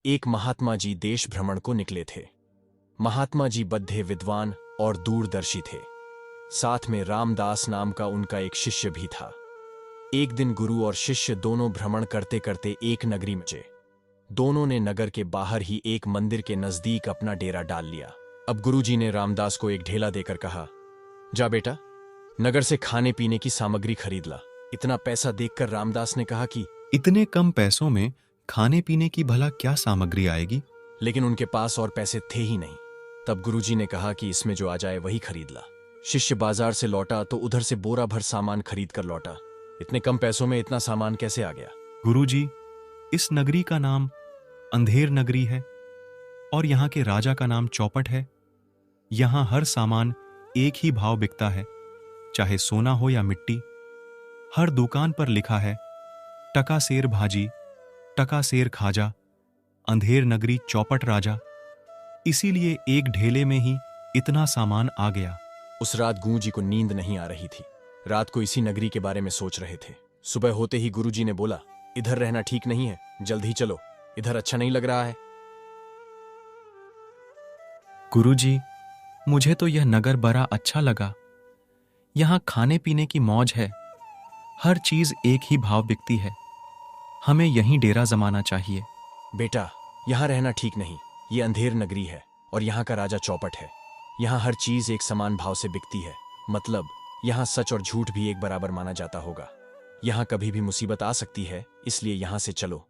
एक महात्मा जी देश भ्रमण को निकले थे। महात्मा जी बद्धे विद्वान और दूरदर्शी थे। साथ में रामदास नाम का उनका एक शिष्य भी था। एक दिन गुरु और शिष्य दोनों भ्रमण करते करते एक नगरी में पहुंचे। दोनों ने नगर के बाहर ही एक मंदिर के नजदीक अपना डेरा डाल लिया। अब गुरुजी ने रामदास को एक ढेला देकर कहा, जा बेटा, नगर से खाने पीने की सामग्री खरीद ला। इतना पैसा देखकर रामदास ने कहा कि इतने कम पैसों में खाने पीने की भला क्या सामग्री आएगी? लेकिन उनके पास और पैसे थे ही नहीं। तब गुरुजी ने कहा कि इसमें जो आ जाए वही खरीद ला। शिष्य बाजार से लौटा तो उधर से बोरा भर सामान खरीद कर लौटा। इतने कम पैसों में इतना सामान कैसे आ गया? गुरुजी, इस नगरी का नाम अंधेर नगरी है और यहाँ के राजा का नाम चौपट है। यहाँ हर सामान एक ही भाव बिकता है, चाहे सोना हो या मिट्टी। हर दुकान पर लिखा है टका सेर भाजी, टका सेर खाजा, अंधेर नगरी चौपट राजा। इसीलिए एक ढेले में ही इतना सामान आ गया। उस रात गुरु जी को नींद नहीं आ रही थी। रात को इसी नगरी के बारे में सोच रहे थे। सुबह होते ही गुरुजी ने बोला, इधर रहना ठीक नहीं है, जल्द ही चलो, इधर अच्छा नहीं लग रहा है। गुरुजी, मुझे तो यह नगर बड़ा अच्छा लगा। यहाँ खाने पीने की मौज है, हर चीज एक ही भाव बिकती है। हमें यहीं डेरा जमाना चाहिए। बेटा, यहाँ रहना ठीक नहीं। ये अंधेर नगरी है और यहाँ का राजा चौपट है। यहाँ हर चीज एक समान भाव से बिकती है। मतलब यहाँ सच और झूठ भी एक बराबर माना जाता होगा। यहाँ कभी भी मुसीबत आ सकती है, इसलिए यहाँ से चलो।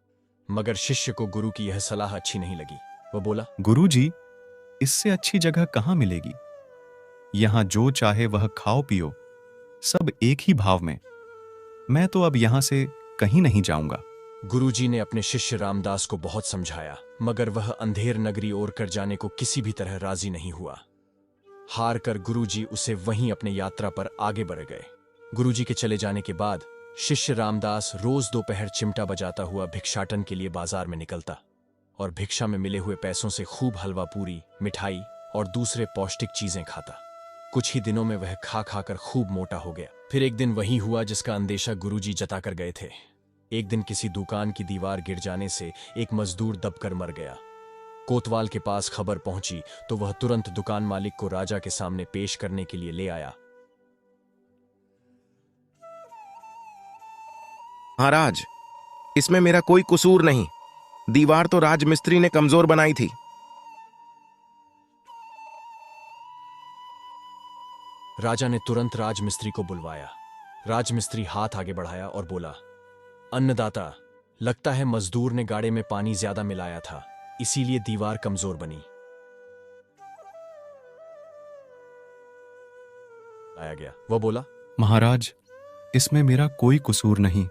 मगर शिष्य को गुरु की यह सलाह अच्छी नहीं लगी। वो बोला, गुरुजी, इससे अच्छी जगह कहाँ मिलेगी? यहाँ जो चाहे वह खाओ पियो, सब एक ही भाव में। मैं तो अब यहाँ से कहीं नहीं जाऊंगा। गुरुजी ने अपने शिष्य रामदास को बहुत समझाया, मगर वह अंधेर नगरी ओर कर जाने को किसी भी तरह राजी नहीं हुआ। हार कर गुरुजी उसे वहीं अपने यात्रा पर आगे बढ़ गए। गुरुजी के चले जाने के बाद शिष्य रामदास रोज दोपहर चिमटा बजाता हुआ भिक्षाटन के लिए बाजार में निकलता और भिक्षा में मिले हुए पैसों से खूब हलवा पूरी, मिठाई और दूसरे पौष्टिक चीजें खाता। कुछ ही दिनों में वह खा खा कर खूब मोटा हो गया। फिर एक दिन वही हुआ जिसका अंदेशा गुरुजी जताकर गए थे। एक दिन किसी दुकान की दीवार गिर जाने से एक मजदूर दबकर मर गया। कोतवाल के पास खबर पहुंची तो वह तुरंत दुकान मालिक को राजा के सामने पेश करने के लिए ले आया। महाराज, इसमें मेरा कोई कसूर नहीं। दीवार तो राजमिस्त्री ने कमजोर बनाई थी। राजा ने तुरंत राजमिस्त्री को बुलवाया। राजमिस्त्री हाथ आगे बढ़ाया और बोला, अन्नदाता, लगता है मजदूर ने गाड़े में पानी ज्यादा मिलाया था, इसीलिए दीवार कमजोर बनी। आया गया। वह बोला, महाराज, इसमें मेरा कोई कसूर नहीं।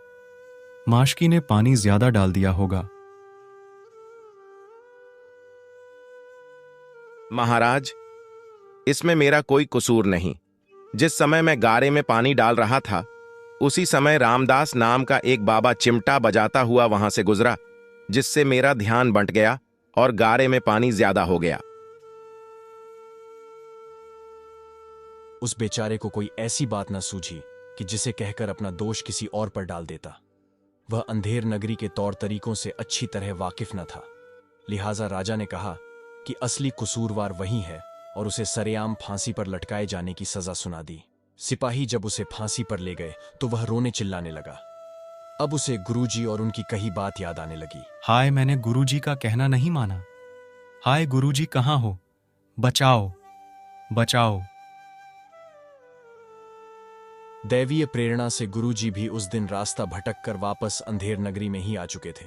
माशकी ने पानी ज्यादा डाल दिया होगा। महाराज, इसमें मेरा कोई कसूर नहीं। जिस समय मैं गारे में पानी डाल रहा था, उसी समय रामदास नाम का एक बाबा चिमटा बजाता हुआ वहां से गुजरा, जिससे मेरा ध्यान बंट गया और गारे में पानी ज्यादा हो गया। उस बेचारे को कोई ऐसी बात न सूझी कि जिसे कहकर अपना दोष किसी और पर डाल देता। वह अंधेर नगरी के तौर तरीकों से अच्छी तरह वाकिफ न था। लिहाजा राजा ने कहा कि असली कसूरवार वही है और उसे सरेआम फांसी पर लटकाए जाने की सजा सुना दी। सिपाही जब उसे फांसी पर ले गए तो वह रोने चिल्लाने लगा। अब उसे गुरुजी और उनकी कही बात याद आने लगी। हाय, मैंने गुरुजी का कहना नहीं माना। हाय गुरुजी, कहाँ हो? बचाओ, बचाओ। दैवीय प्रेरणा से गुरुजी भी उस दिन रास्ता भटक कर वापस अंधेर नगरी में ही आ चुके थे।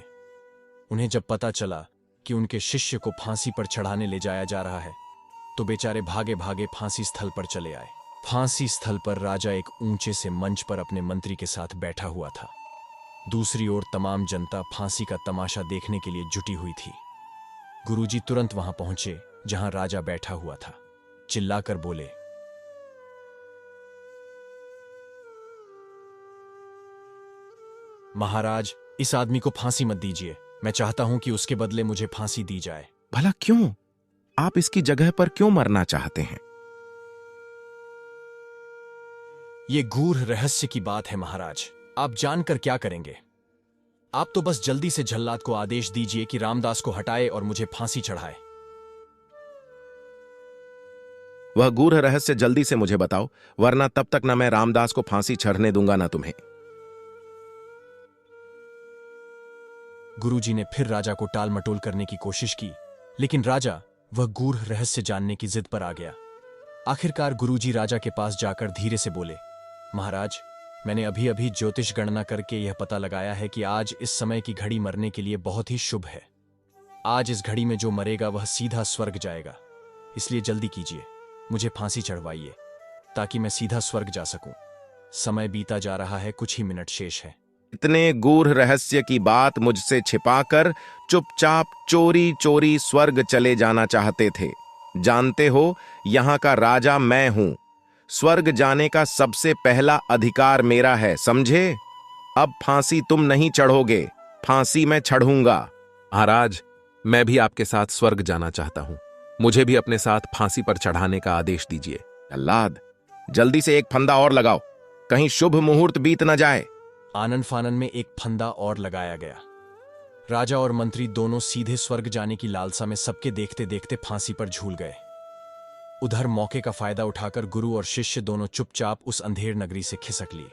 उन्हें जब पता चला कि उनके शिष्य को फांसी पर चढ़ाने ले जाया जा रहा है तो बेचारे भागे भागे फांसी स्थल पर चले आए। फांसी स्थल पर राजा एक ऊंचे से मंच पर अपने मंत्री के साथ बैठा हुआ था। दूसरी ओर तमाम जनता फांसी का तमाशा देखने के लिए जुटी हुई थी। गुरुजी तुरंत वहां पहुंचे जहां राजा बैठा हुआ था। चिल्लाकर बोले, महाराज, इस आदमी को फांसी मत दीजिए। मैं चाहता हूं कि उसके बदले मुझे फांसी दी जाए। भला क्यों? आप इसकी जगह पर क्यों मरना चाहते हैं? ये गूढ़ रहस्य की बात है महाराज, आप जानकर क्या करेंगे? आप तो बस जल्दी से जल्लाद को आदेश दीजिए कि रामदास को हटाए और मुझे फांसी चढ़ाए। वह गूढ़ रहस्य जल्दी से मुझे बताओ, वरना तब तक न मैं रामदास को फांसी चढ़ने दूंगा न तुम्हें। गुरुजी ने फिर राजा को टाल मटोल करने की कोशिश की, लेकिन राजा वह गूढ़ रहस्य जानने की जिद पर आ गया। आखिरकार गुरुजी राजा के पास जाकर धीरे से बोले, महाराज, मैंने अभी अभी ज्योतिष गणना करके यह पता लगाया है कि आज इस समय की घड़ी मरने के लिए बहुत ही शुभ है। आज इस घड़ी में जो मरेगा वह सीधा स्वर्ग जाएगा, इसलिए जल्दी कीजिए, मुझे फांसी चढ़वाइए ताकि मैं सीधा स्वर्ग जा सकूं। समय बीता जा रहा है, कुछ ही मिनट शेष है। इतने गूढ़ रहस्य की बात मुझसे छिपाकर चुपचाप चोरी चोरी स्वर्ग चले जाना चाहते थे। जानते हो, यहां का राजा मैं हूं। स्वर्ग जाने का सबसे पहला अधिकार मेरा है, समझे? अब फांसी तुम नहीं चढ़ोगे, फांसी मैं चढ़ूंगा। महाराज, मैं भी आपके साथ स्वर्ग जाना चाहता हूं। मुझे भी अपने साथ फांसी पर चढ़ाने का आदेश दीजिए। अल्लाद, जल्दी से एक फंदा और लगाओ, कहीं शुभ मुहूर्त बीत न जाए। आनन फानन में एक फंदा और लगाया गया। राजा और मंत्री दोनों सीधे स्वर्ग जाने की लालसा में सबके देखते देखते फांसी पर झूल गए। उधर मौके का फायदा उठाकर गुरु और शिष्य दोनों चुपचाप उस अंधेर नगरी से खिसक लिए।